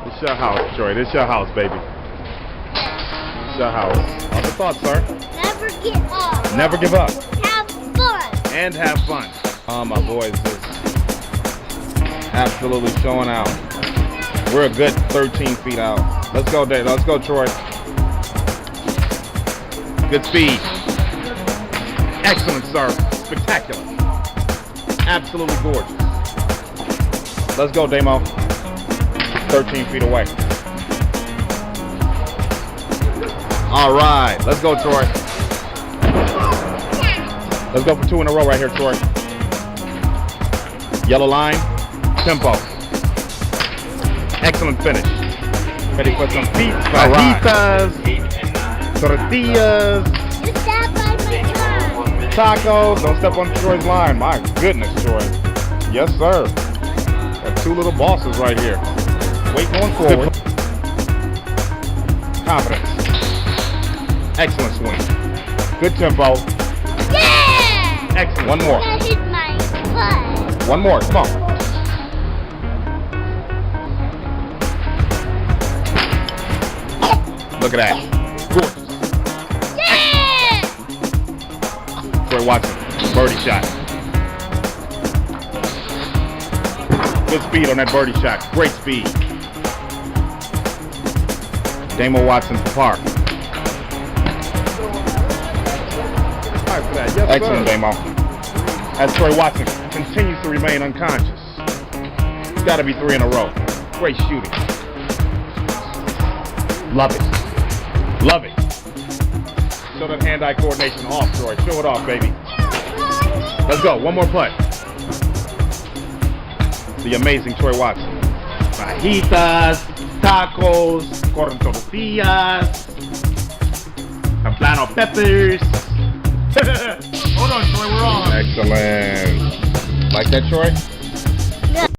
It's your house, Troy. This your house, baby. It's your house. On the thoughts, sir. Never get up. Never give up. Have fun. And have fun. Oh, my boys just absolutely showing out. We're a good 13 feet out. Let's go, Dave. Let's go, Troy. Good speed. Excellent serve. Spectacular. Absolutely gorgeous. Let's go, Damo. 13 feet away. All right. Let's go, Troy. Let's go for 2 in a row right here, Troy. Yellow line. Tempo. Excellent finish. Ready for some feet. Fajitas. Tortillas. You step by my line. Tacos. Don't step on Troy's line. My goodness, Troy. Yes, sir. Got 2 little bosses right here. Weight going forward. Confidence. Excellent swing. Good tempo. Yeah! Excellent. One more. That hit my butt. One more. Come on. Look at that. Gorgeous. Yeah! Troy Watson. Birdie shot. Good speed on that birdie shot. Great speed. Damo Watson for par. Yes, Excellent, sir. Damo. As Troy Watson continues to remain unconscious. It's got to be 3 in a row. Great shooting. Love it. Love it. Show that hand-eye coordination off, Troy. Show it off, baby. Let's go. One more putt. The amazing Troy Watson. Fajitas, tacos, corn tortillas, plano peppers. Hold on, Troy. We're on. Excellent. Like that, Troy?